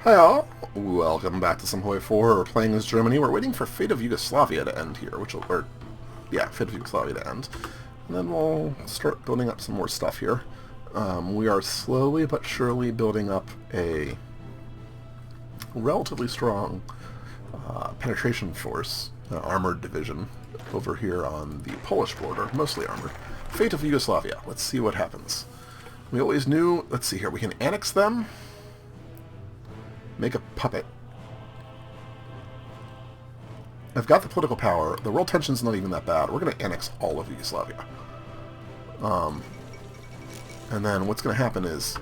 Hi all, welcome back to some Hoi 4. We're playing as Germany. We're waiting for Fate of Yugoslavia to end here, Fate of Yugoslavia to end. And then we'll start building up some more stuff here. We are slowly but surely building up a relatively strong penetration force, armored division, over here on the Polish border, mostly armored. Fate of Yugoslavia. Let's see what happens. We always knew, let's see here, we can annex them. Make a puppet. I've got the political power. The world tension's not even that bad. We're going to annex all of Yugoslavia. And then what's going to happen is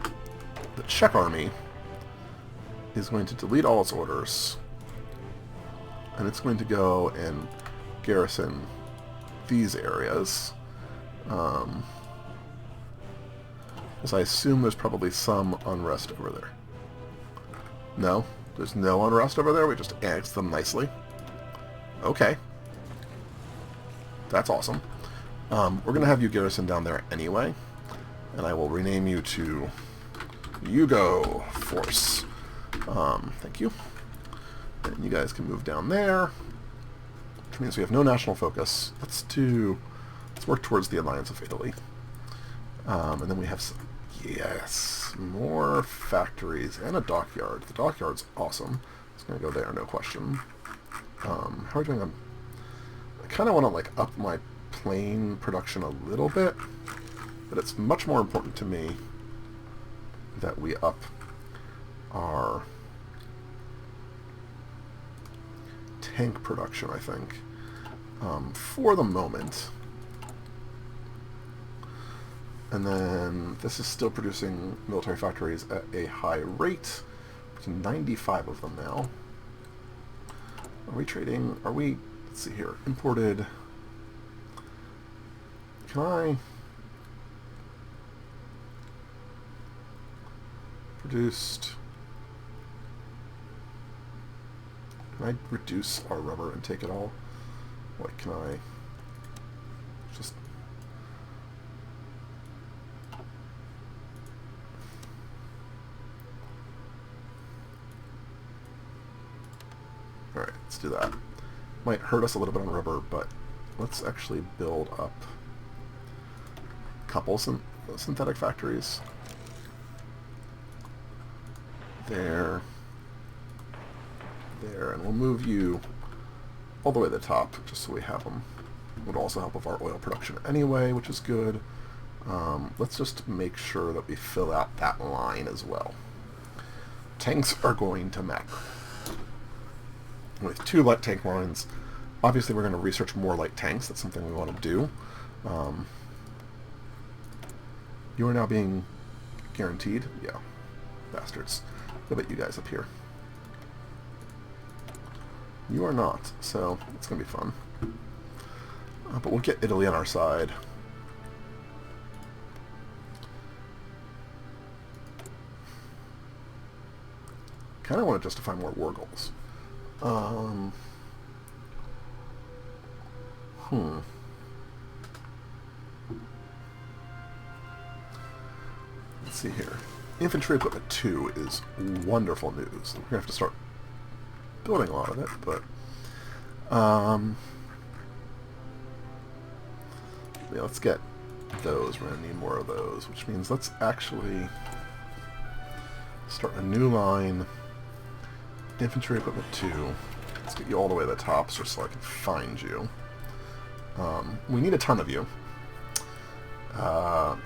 the Czech army is going to delete all its orders. And it's going to go and garrison these areas. Because I assume there's probably some unrest over there. No, there's no unrest over there. We just annexed them nicely. Okay. That's awesome. We're going to have you garrison down there anyway. And I will rename you to Yugo Force. Thank you. And you guys can move down there. Which means we have no national focus. Let's work towards the Alliance of Italy. And then we have some... Yes, more factories and a dockyard. The dockyard's awesome. It's going to go there, no question. How are we doing on... I kind of want to like up my plane production a little bit, but it's much more important to me that we up our tank production, I think, for the moment. And then this is still producing military factories at a high rate. There's 95 of them now. Are we trading? Are we... Let's see here. Imported... Can I... Produced... Can I reduce our rubber and take it all? What can I... Just... Alright, let's do that. Might hurt us a little bit on rubber, but let's actually build up a couple synthetic factories. There. There, and we'll move you all the way to the top, just so we have them. Would also help with our oil production anyway, which is good. Let's just make sure that we fill out that line as well. Tanks are going to matter. With 2 light tank lines, obviously we're going to research more light tanks. That's something we want to do. You are now being guaranteed. Yeah, bastards. I'll bet you guys up here. You are not, so it's going to be fun. But we'll get Italy on our side. Kind of want to justify more war goals. Let's see here. Infantry equipment 2 is wonderful news. We're going to have to start building a lot of it, but yeah, let's get those. We're going to need more of those, which means let's actually start a new line. Infantry equipment 2. Let's get you all the way to the top just so I can find you. We need a ton of you. I'm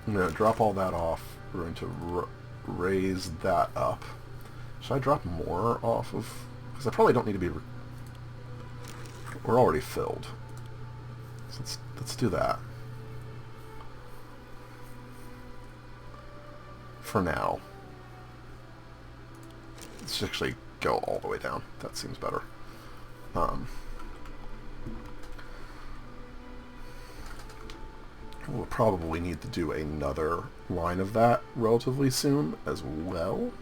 going to drop all that off. We're going to raise that up. Should I drop more off of... Because I probably don't need to be... We're already filled. So let's do that. For now. Let's actually go all the way down. That seems better. We'll probably need to do another line of that relatively soon as well.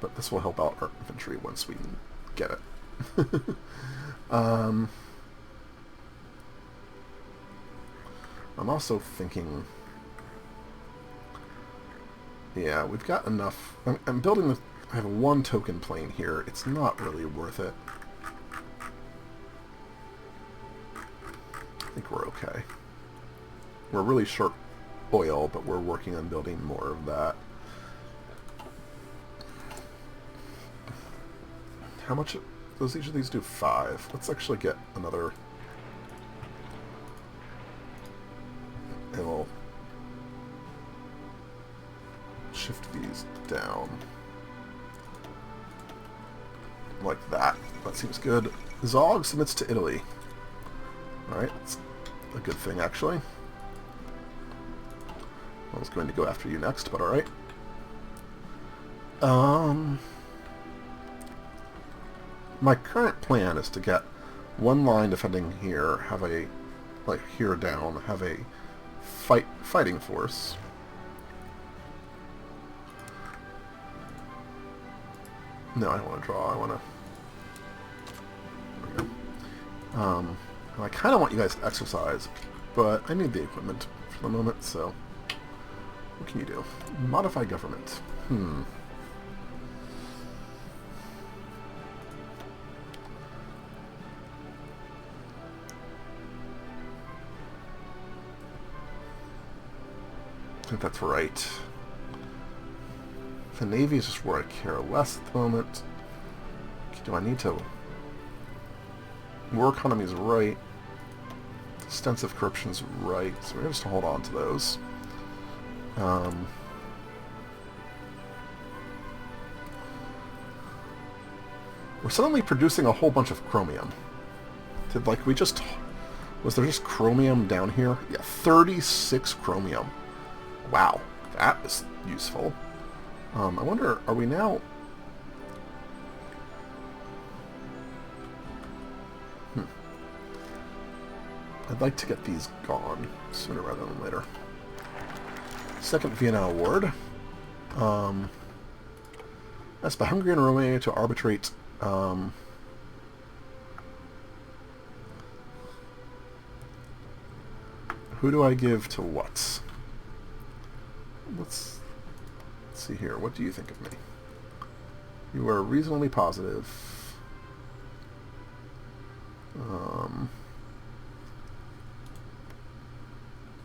But this will help out our infantry once we get it. I'm also thinking Yeah, we've got enough. I'm building the... I have one token plane here. It's not really worth it. I think we're okay. We're really short oil, but we're working on building more of that. How much does each of these do? 5. Let's actually get another... And we'll shift these down. Like that. That seems good. Zog submits to Italy. Alright, that's a good thing, actually. I was going to go after you next, but alright. My current plan is to get one line defending here, have a, like here down, have a fighting force. No, I don't want to draw, I want to... There we go. And I kind of want you guys to exercise, but I need the equipment for the moment, so... What can you do? Modify government. I think that's right. The Navy is just where I care less at the moment. Do I need to... War economy is right. Extensive corruption's right, so we're going to just hold on to those. We're suddenly producing a whole bunch of chromium. Did, like, we just... Was there just chromium down here? Yeah, 36 chromium. Wow, that was useful. I wonder, are we now... I'd like to get these gone sooner rather than later. Second Vienna Award. That's by Hungary and Romania to arbitrate... who do I give to what? Let's see here. What do you think of me? You are reasonably positive.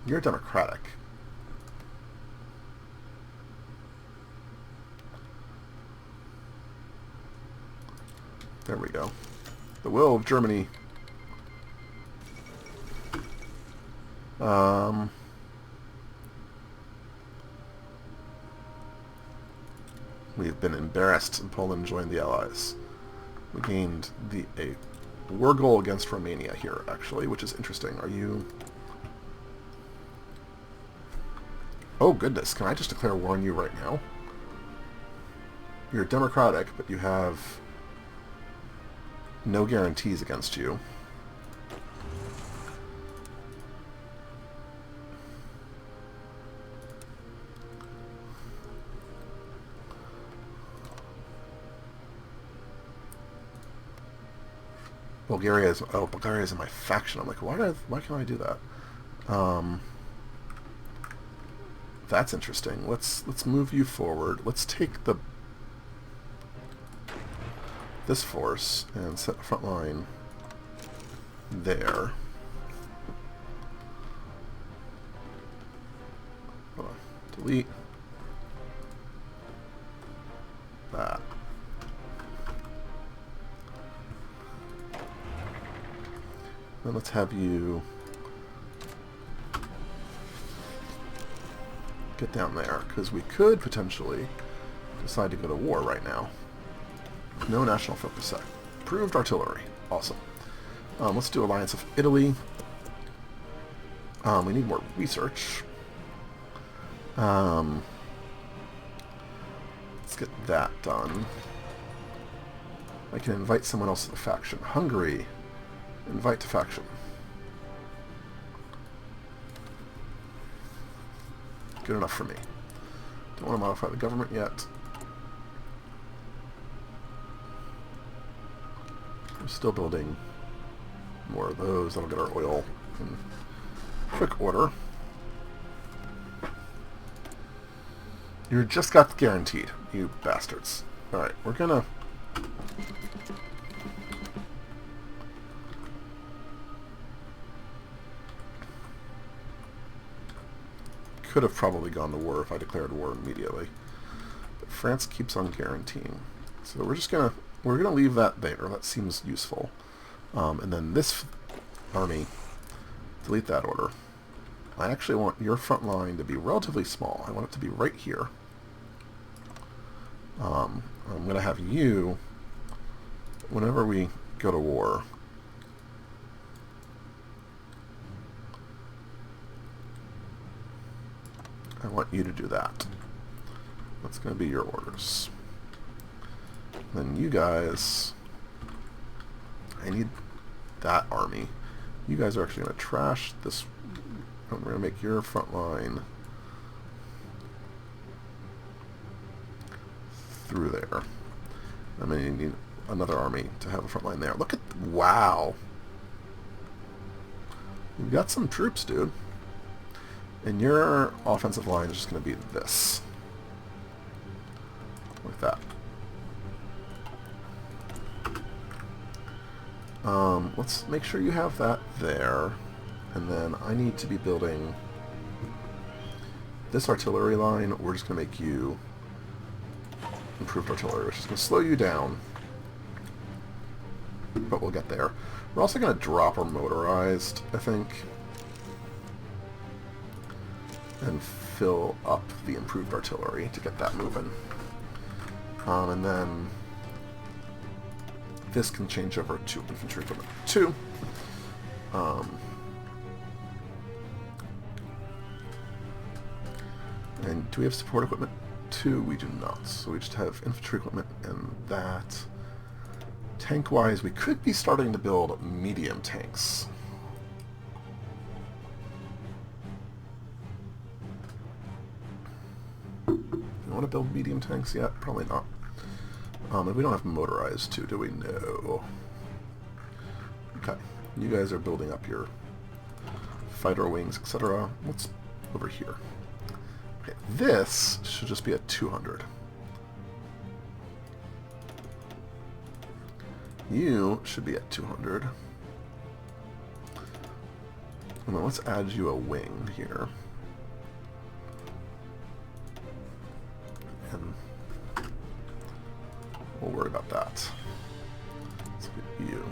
You're democratic. There we go. The will of Germany. We've been embarrassed and Poland joined the Allies. We gained a war goal against Romania here, actually, which is interesting. Are you... Oh, goodness. Can I just declare war on you right now? You're democratic, but you have no guarantees against you. Bulgaria is... Oh, Bulgaria is in my faction. I'm like, why can't I do that? That's interesting. Let's move you forward. Let's take this force and set a front line there. Hold on. Delete that. Then let's have you get down there, because we could potentially decide to go to war right now. No national focus set. Approved artillery. Awesome. Let's do Alliance of Italy. We need more research. Let's get that done. I can invite someone else to the faction. Hungary. Invite to faction. Good enough for me. Don't want to modify the government yet. We're still building more of those. That'll get our oil in quick order. You just got guaranteed, you bastards. Alright, we're gonna... Could have probably gone to war if I declared war immediately. But France keeps on guaranteeing. So we're just gonna... We're gonna leave that there. That seems useful. And then this army, delete that order. I actually want your front line to be relatively small. I want it to be right here. I'm going to have you, whenever we go to war, I want you to do that. That's going to be your orders. Then you guys, I need that army. You guys are actually going to trash this. We're going to make your front line through there. I'm going to need another army to have a front line there. Look at... Wow. You've got some troops, dude. And your offensive line is just going to be this. Like that. Let's make sure you have that there. And then I need to be building this artillery line. We're just going to make you improved artillery, which is going to slow you down. But we'll get there. We're also going to drop our motorized, I think. And fill up the improved artillery to get that moving. And then this can change over to infantry equipment 2. And do we have support equipment 2? We do not. So we just have infantry equipment and that. Tank-wise, we could be starting to build medium tanks. You want to build medium tanks yet? Probably not. And we don't have motorized too, do we? No. Okay. You guys are building up your fighter wings, etc. What's over here? Okay, this should just be at 200. You should be at 200. And then let's add you a wing here. And we'll worry about that. Let's get you.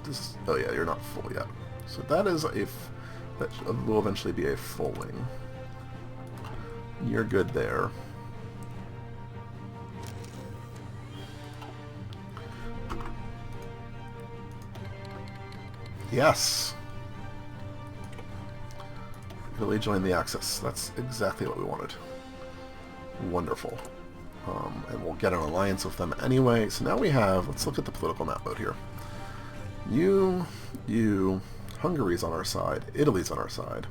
This, oh yeah, you're not full yet. So that is a... that will eventually be a full wing. You're good there. Yes! Really join the Axis. That's exactly what we wanted. Wonderful. And we'll get an alliance with them anyway. So now we have... Let's look at the political map out here. Hungary's on our side. Italy's on our side.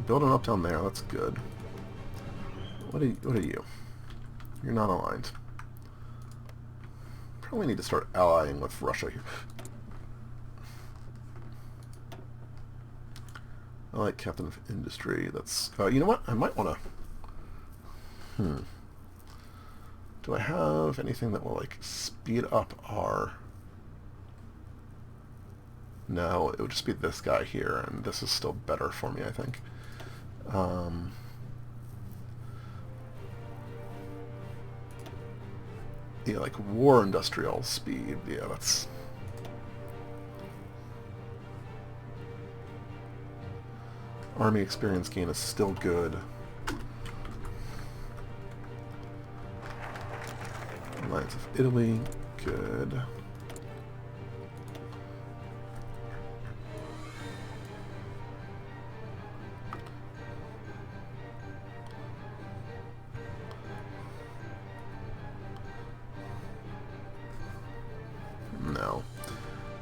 Building up down there, that's good. What are you? You're not aligned. Probably need to start allying with Russia here. I like Captain of Industry. That's... you know what? I might want to... Do I have anything that will, like, speed up our... No, it would just be this guy here, and this is still better for me, I think. Yeah, like war industrial speed. Yeah, that's... Army experience gain is still good. Alliance of Italy, good. No.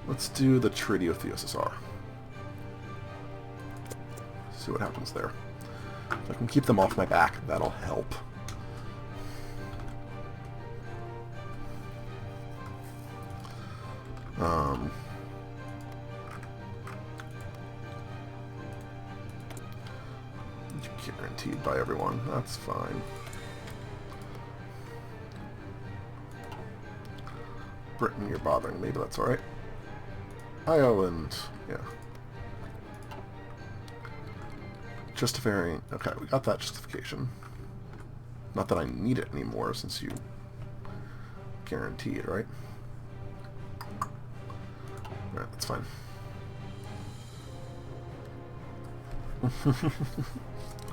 Let's do the treaty with the USSR. See what happens there. If I can keep them off my back, that'll help. guaranteed by everyone. That's fine. Britain, you're bothering me, but that's alright. Ireland, yeah. Justifying. Okay, we got that justification. Not that I need it anymore, since you guaranteed, right? Alright, that's fine.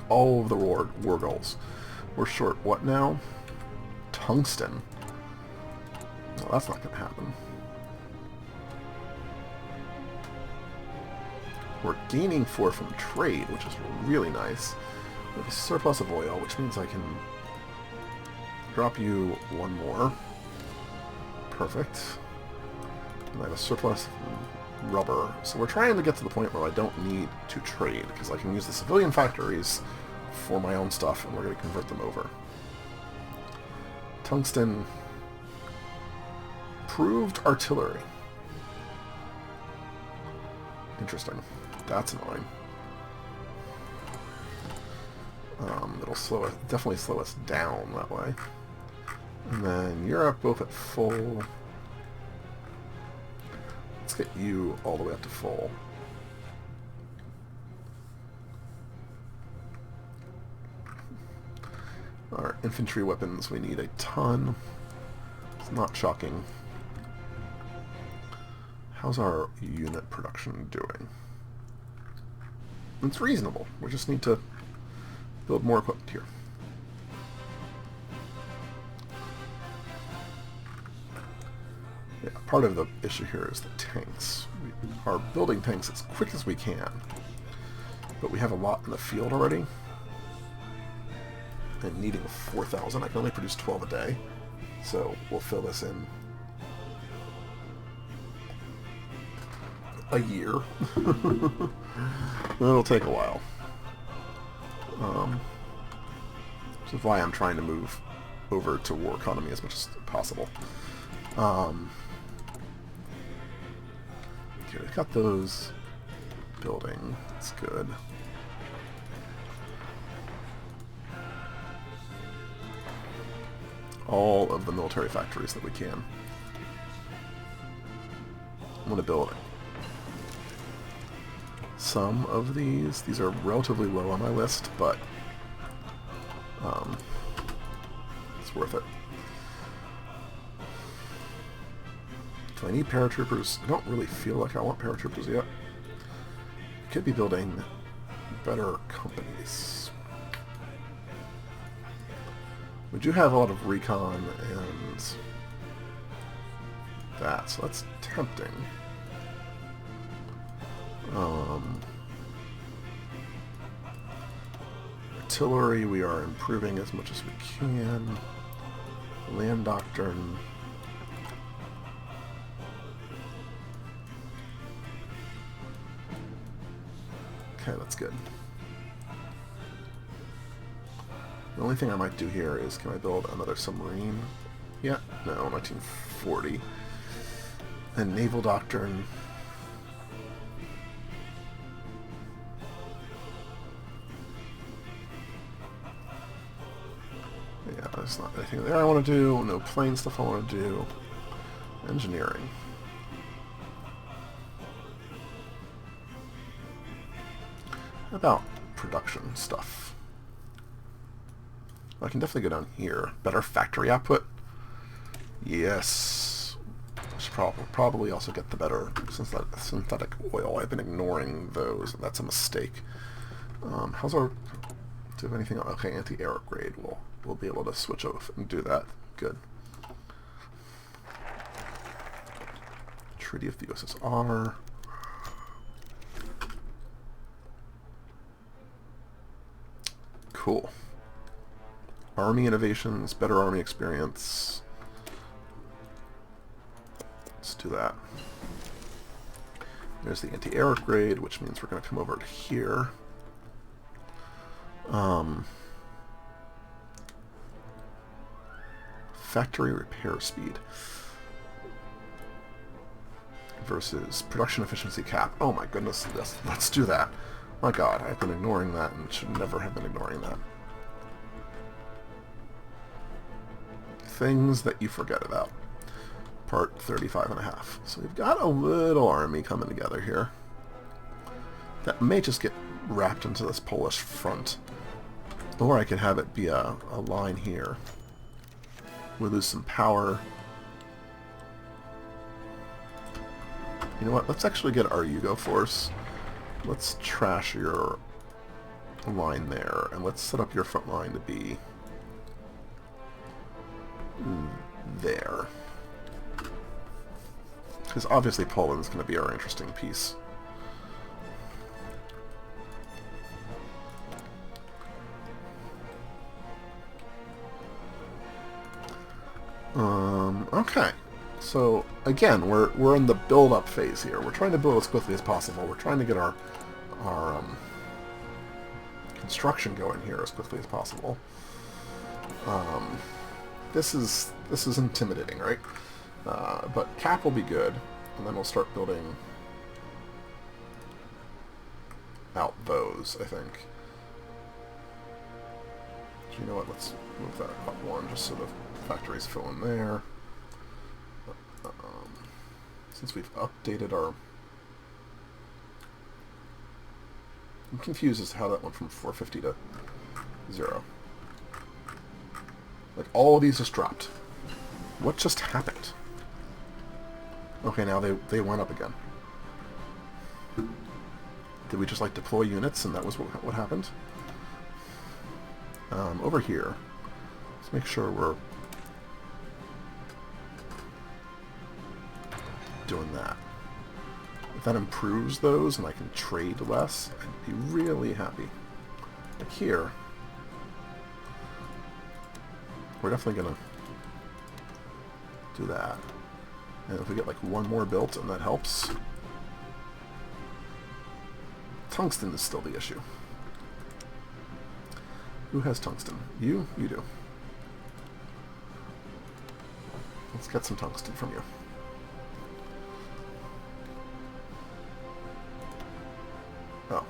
All of the war goals. We're short what now? Tungsten. Well, that's not going to happen. We're gaining 4 from trade, which is really nice. We have a surplus of oil, which means I can drop you 1 more. Perfect. And I have a surplus of rubber. So we're trying to get to the point where I don't need to trade, because I can use the civilian factories for my own stuff, and we're going to convert them over. Tungsten. Proved artillery. Interesting. That's annoying. It'll slow us, definitely slow us down that way. And then Europe, both at full. Let's get you all the way up to full. Our infantry weapons, we need a ton. It's not shocking. How's our unit production doing? It's reasonable. We just need to build more equipment here. Yeah, part of the issue here is the tanks. We are building tanks as quick as we can, but we have a lot in the field already. And needing 4,000, I can only produce 12 a day, so we'll fill this in a year. It'll take a while. Which is why I'm trying to move over to war economy as much as possible. Okay, we've got those building. That's good. All of the military factories that we can. I'm going to build it. Some of these are relatively low on my list, but it's worth it. Do I need paratroopers? I don't really feel like I want paratroopers yet. I could be building better companies. We do have a lot of recon and that, so that's tempting. Artillery, we are improving as much as we can. Land doctrine. Okay, that's good. The only thing I might do here is, can I build another submarine? Yeah, no, 1940. And naval doctrine. Yeah, there's not anything there I want to do. No plane stuff I want to do. Engineering. How about production stuff? I can definitely go down here. Better factory output? Yes. I should probably also get the better synthetic oil. I've been ignoring those, and that's a mistake. How's our... Do we have anything? Okay, anti-air upgrade. We'll be able to switch off and do that. Good. Treaty of the USSR. Cool. Army innovations, better army experience. Let's do that. There's the anti-air upgrade, which means we're going to come over to here. Factory repair speed versus production efficiency cap. Oh my goodness, let's do that. My god, I've been ignoring that and should never have been ignoring that. Things that you forget about. Part 35.5. So we've got a little army coming together here. That may just get wrapped into this Polish front. Or I could have it be a line here. We lose some power. You know what? Let's actually get our Yugo force. Let's trash your line there. And let's set up your front line to be there. Because obviously Poland's going to be our interesting piece. Okay. So again, we're in the build-up phase here. We're trying to build as quickly as possible. We're trying to get our construction going here as quickly as possible. This is intimidating, right? But cap will be good, and then we'll start building out those, I think. So you know what? Let's move that up one just so the factories fill in there. Since we've updated our... I'm confused as to how that went from 450 to 0. Like, all of these just dropped. What just happened? Okay, now they went up again. Did we just, like, deploy units and that was what happened? Over here, let's make sure we're doing that. If that improves those and I can trade less, I'd be really happy. Like here, we're definitely gonna do that. And if we get like one more built and that helps. Tungsten is still the issue. Who has tungsten? You? You do. Let's get some tungsten from you. Oh.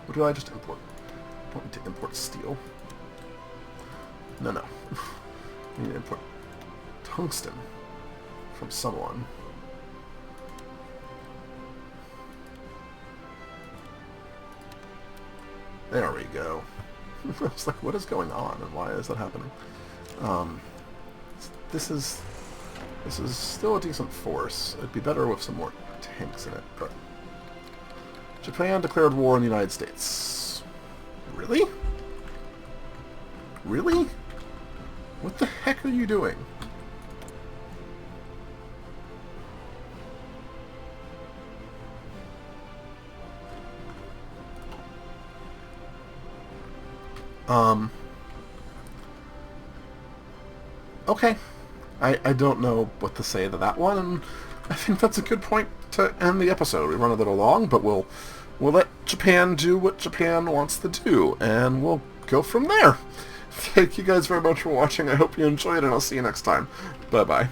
What did I just import? I don't need to import steel. No, no. I need to import tungsten from someone. There we go. I was like, what is going on and why is that happening? This is still a decent force. It'd be better with some more tanks in it, but Japan declared war on the United States. Really? Really? What the heck are you doing? Okay. I don't know what to say to that one, and I think that's a good point to end the episode. We run a little long, but we'll let Japan do what Japan wants to do, and we'll go from there. Thank you guys very much for watching. I hope you enjoyed, and I'll see you next time. Bye-bye.